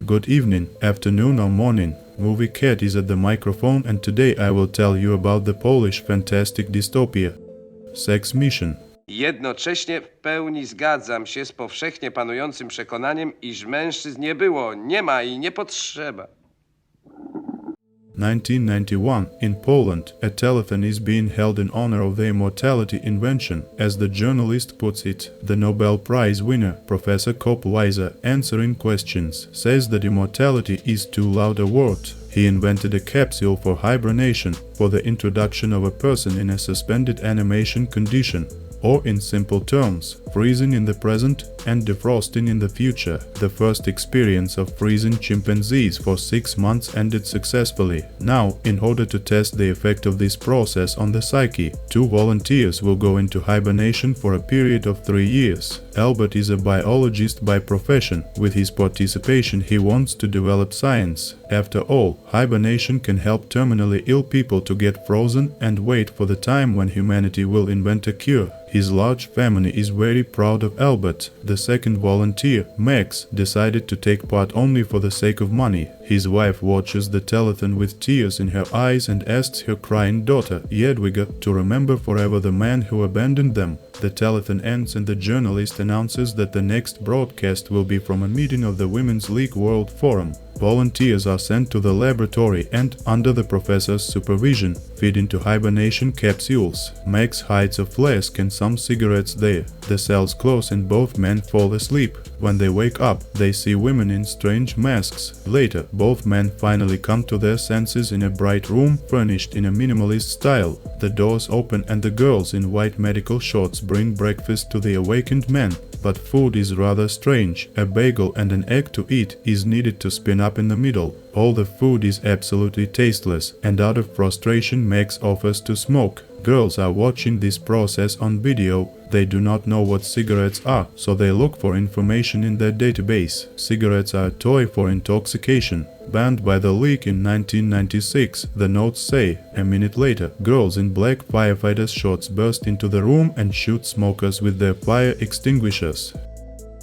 Good evening, afternoon or morning. Movie Cat is at the microphone and today I will tell you about the Polish fantastic dystopia, Sex Mission. Jednocześnie w pełni zgadzam się z powszechnie panującym przekonaniem, iż mężczyzn nie było, nie ma i nie potrzeba. 1991, in Poland, a telethon is being held in honor of the immortality invention. As the journalist puts it, the Nobel Prize winner, Professor Kopp-Weiser, answering questions, says that immortality is too loud a word. He invented a capsule for hibernation, for the introduction of a person in a suspended animation condition, or in simple terms, freezing in the present and defrosting in the future. The first experience of freezing chimpanzees for 6 months ended successfully. Now, in order to test the effect of this process on the psyche, 2 volunteers will go into hibernation for a period of 3 years. Albert is a biologist by profession. With his participation, he wants to develop science. After all, hibernation can help terminally ill people to get frozen and wait for the time when humanity will invent a cure. His large family is very proud of Albert. The second volunteer, Max, decided to take part only for the sake of money. His wife watches the telethon with tears in her eyes and asks her crying daughter, Jadwiga, to remember forever the man who abandoned them. The telethon ends and the journalist announces that the next broadcast will be from a meeting of the Women's League World Forum. Volunteers are sent to the laboratory and, under the professor's supervision, feed into hibernation capsules. Max hides a flask and some cigarettes there. The cells close and both men fall asleep. When they wake up, they see women in strange masks. Later, both men finally come to their senses in a bright room furnished in a minimalist style. The doors open and the girls in white medical shorts bring breakfast to the awakened men. But food is rather strange. A bagel and an egg to eat is needed to spin up in the middle. All the food is absolutely tasteless, and out of frustration Max offers to smoke. Girls are watching this process on video. They do not know what cigarettes are, so they look for information in their database. Cigarettes are a toy for intoxication. Banned by the league in 1996, the notes say. A minute later, girls in black firefighters' shorts burst into the room and shoot smokers with their fire extinguishers.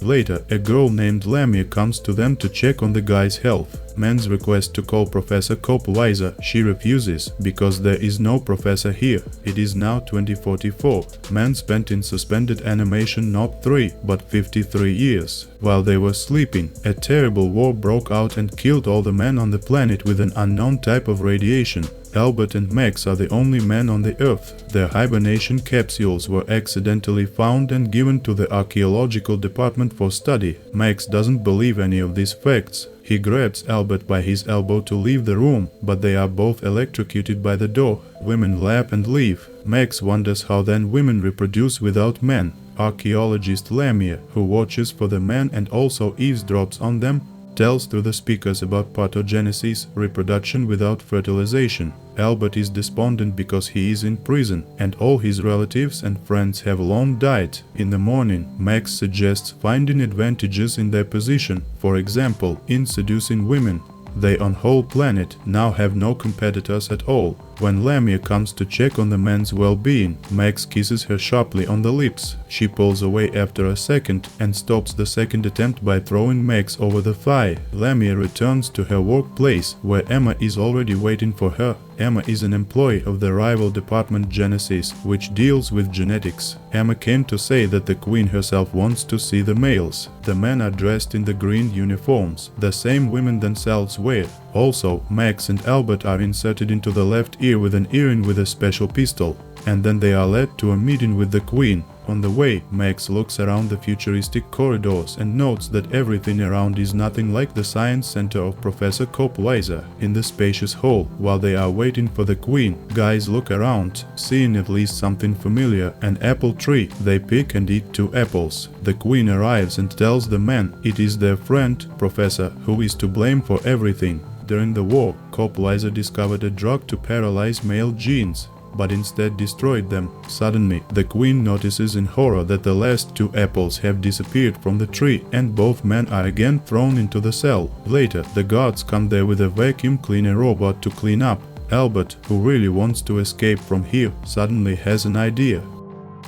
Later, a girl named Lamia comes to them to check on the guy's health. Men's request to call Professor Kopp-Weiser, she refuses, because there is no professor here. It is now 2044. Men spent in suspended animation not 3, but 53 years. While they were sleeping, a terrible war broke out and killed all the men on the planet with an unknown type of radiation. Albert and Max are the only men on the Earth. Their hibernation capsules were accidentally found and given to the archaeological department for study. Max doesn't believe any of these facts. He grabs Albert by his elbow to leave the room, but they are both electrocuted by the door. Women laugh and leave. Max wonders how then women reproduce without men. Archaeologist Lamia, who watches for the men and also eavesdrops on them, tells through the speakers about parthenogenesis, reproduction without fertilization. Albert is despondent because he is in prison, and all his relatives and friends have long died. In the morning, Max suggests finding advantages in their position, for example, in seducing women. They on whole planet now have no competitors at all. When Lamia comes to check on the man's well-being, Max kisses her sharply on the lips. She pulls away after a second and stops the second attempt by throwing Max over the thigh. Lamia returns to her workplace, where Emma is already waiting for her. Emma is an employee of the rival department Genesis, which deals with genetics. Emma came to say that the queen herself wants to see the males. The men are dressed in the green uniforms, the same women themselves wear. Also, Max and Albert are inserted into the left ear with an earring with a special pistol, and then they are led to a meeting with the queen. On the way, Max looks around the futuristic corridors and notes that everything around is nothing like the science center of Professor Kopp-Weiser. In the spacious hall, while they are waiting for the queen, guys look around, seeing at least something familiar, an apple tree. They pick and eat 2 apples. The queen arrives and tells the men it is their friend, Professor, who is to blame for everything. During the war, Kopp-Weiser discovered a drug to paralyze male genes, but instead destroyed them. Suddenly, the queen notices in horror that the last 2 apples have disappeared from the tree and both men are again thrown into the cell. Later, the guards come there with a vacuum cleaner robot to clean up. Albert, who really wants to escape from here, suddenly has an idea.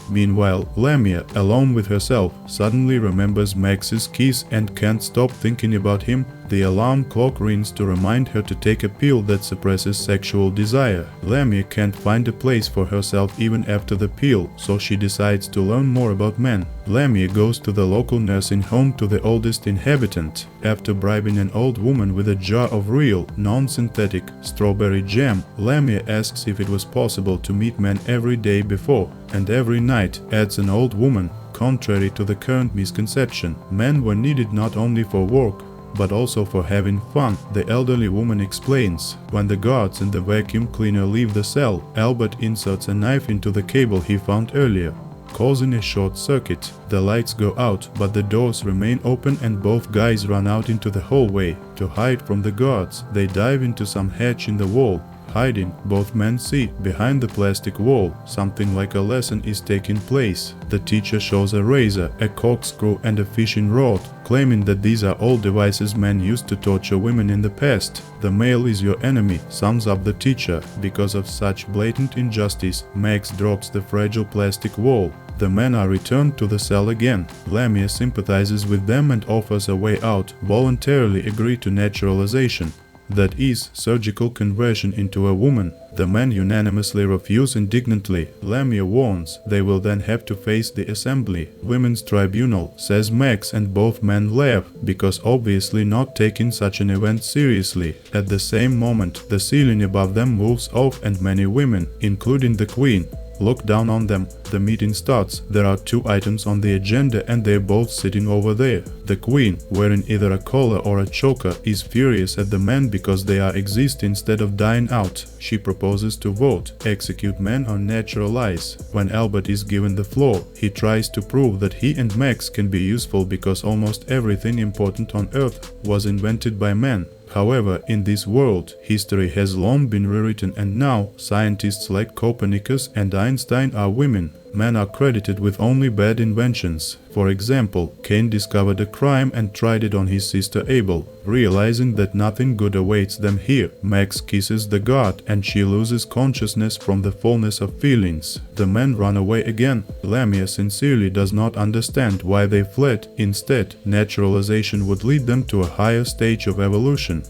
Meanwhile, Lamia, alone with herself, suddenly remembers Max's kiss and can't stop thinking about him. The alarm clock rings to remind her to take a pill that suppresses sexual desire. Lamia can't find a place for herself even after the pill, so she decides to learn more about men. Lamia goes to the local nursing home to the oldest inhabitant. After bribing an old woman with a jar of real, non-synthetic strawberry jam, Lamia asks if it was possible to meet men every day before and every night, adds an old woman. Contrary to the current misconception, men were needed not only for work, but also for having fun, the elderly woman explains. When the guards and the vacuum cleaner leave the cell, Albert inserts a knife into the cable he found earlier, causing a short circuit. The lights go out, but the doors remain open and both guys run out into the hallway. To hide from the guards, they dive into some hatch in the wall. Hiding, both men see, behind the plastic wall, something like a lesson is taking place. The teacher shows a razor, a corkscrew and a fishing rod, claiming that these are all devices men used to torture women in the past. The male is your enemy, sums up the teacher. Because of such blatant injustice, Max drops the fragile plastic wall. The men are returned to the cell again. Lamia sympathizes with them and offers a way out, voluntarily agree to naturalization. That is, surgical conversion into a woman. The men unanimously refuse indignantly. Lamia warns they will then have to face the assembly. Women's tribunal, says Max, and both men laugh, because obviously not taking such an event seriously. At the same moment, the ceiling above them moves off and many women, including the queen, look down on them. The meeting starts. There are 2 items on the agenda and they're both sitting over there. The queen, wearing either a collar or a choker, is furious at the men because they are exist instead of dying out. She proposes to vote, execute men or naturalize. When Albert is given the floor, he tries to prove that he and Max can be useful because almost everything important on Earth was invented by men. However, in this world, history has long been rewritten and now, scientists like Copernicus and Einstein are women. Men are credited with only bad inventions. For example, Cain discovered a crime and tried it on his sister Abel. Realizing that nothing good awaits them here, Max kisses the guard and she loses consciousness from the fullness of feelings. The men run away again. Lamia sincerely does not understand why they fled. Instead, naturalization would lead them to a higher stage of evolution.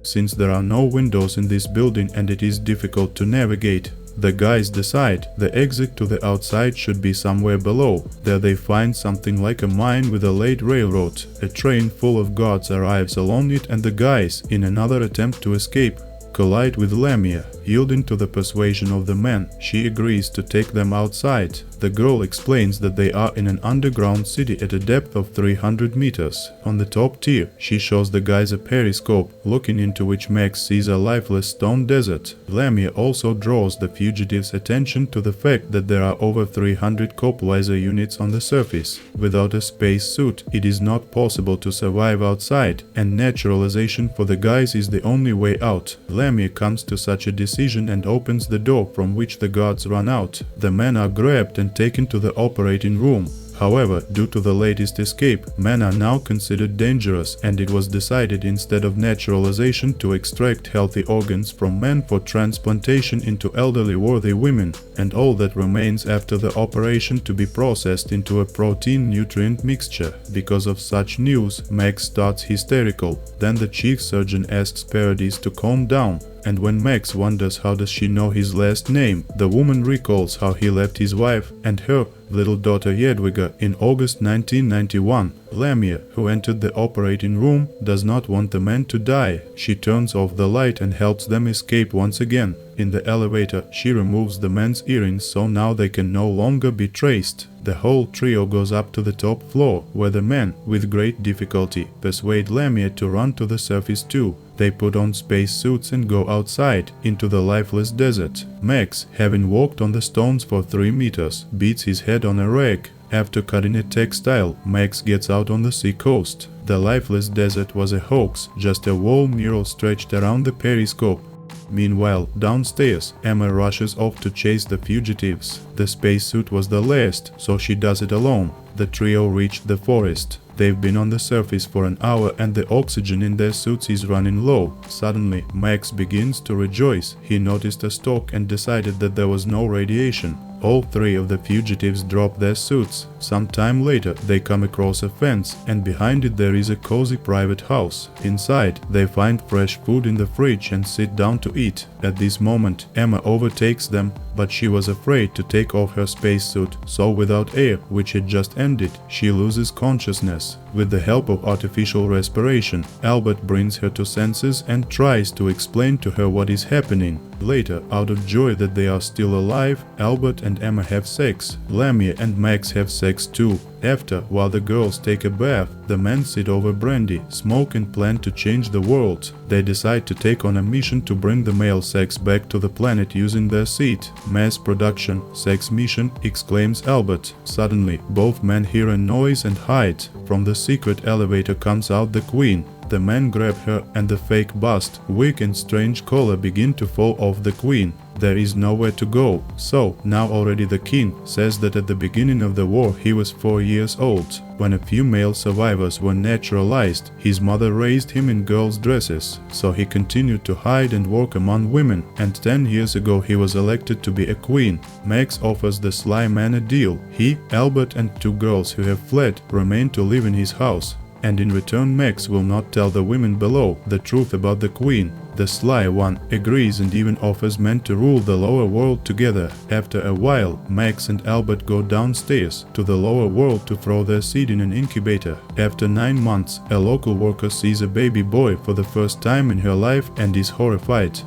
Since there are no windows in this building and it is difficult to navigate, the guys decide the exit to the outside should be somewhere below. There they find something like a mine with a laid railroad. A train full of guards arrives along it and the guys, in another attempt to escape, collide with Lamia. Yielding to the persuasion of the men, she agrees to take them outside. The girl explains that they are in an underground city at a depth of 300 meters. On the top tier, she shows the guys a periscope, looking into which Max sees a lifeless stone desert. Lamia also draws the fugitives' attention to the fact that there are over 300 coplizer units on the surface. Without a space suit, it is not possible to survive outside, and naturalization for the guys is the only way out. Lamia comes to such a decision and opens the door from which the guards run out. The men are grabbed and taken to the operating room. However, due to the latest escape, men are now considered dangerous and it was decided instead of naturalization to extract healthy organs from men for transplantation into elderly worthy women, and all that remains after the operation to be processed into a protein-nutrient mixture. Because of such news, Max starts hysterical. Then the chief surgeon asks Paradis to calm down. And when Max wonders how does she know his last name, the woman recalls how he left his wife and her little daughter Jedwiga in August 1991. Lamia, who entered the operating room, does not want the men to die. She turns off the light and helps them escape once again. In the elevator, she removes the men's earrings so now they can no longer be traced. The whole trio goes up to the top floor, where the men, with great difficulty, persuade Lamia to run to the surface too. They put on space suits and go outside, into the lifeless desert. Max, having walked on the stones for 3 meters, beats his head on a rag. After cutting a textile, Max gets out on the sea coast. The lifeless desert was a hoax, just a wall mural stretched around the periscope. Meanwhile, downstairs, Emma rushes off to chase the fugitives. The spacesuit was the last, so she does it alone. The trio reached the forest. They've been on the surface for an hour and the oxygen in their suits is running low. Suddenly, Max begins to rejoice. He noticed a stalk and decided that there was no radiation. All three of the fugitives drop their suits. Some time later, they come across a fence, and behind it there is a cozy private house. Inside, they find fresh food in the fridge and sit down to eat. At this moment, Emma overtakes them, but she was afraid to take off her spacesuit, so without air, which had just ended, she loses consciousness. With the help of artificial respiration, Albert brings her to senses and tries to explain to her what is happening. Later, out of joy that they are still alive, Albert and Emma have sex. Lamia and Max have sex too. After, while the girls take a bath, the men sit over brandy, smoke and plan to change the world. They decide to take on a mission to bring the male sex back to the planet using their seed. Mass production, sex mission, exclaims Albert. Suddenly, both men hear a noise and hide. From the secret elevator comes out the queen. The men grab her and the fake bust, wig and strange collar begin to fall off the queen. There is nowhere to go. So, now already the king says that at the beginning of the war he was 4 years old. When a few male survivors were naturalized, his mother raised him in girls' dresses, so he continued to hide and work among women, and 10 years ago he was elected to be a queen. Max offers the sly man a deal. He, Albert and 2 girls who have fled remain to live in his house. And in return Max will not tell the women below the truth about the queen. The sly one agrees and even offers men to rule the lower world together. After a while, Max and Albert go downstairs to the lower world to throw their seed in an incubator. After 9 months, a local worker sees a baby boy for the first time in her life and is horrified.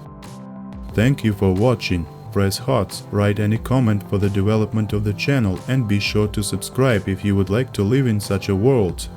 Thank you for watching. Press hearts, write any comment for the development of the channel, and be sure to subscribe if you would like to live in such a world.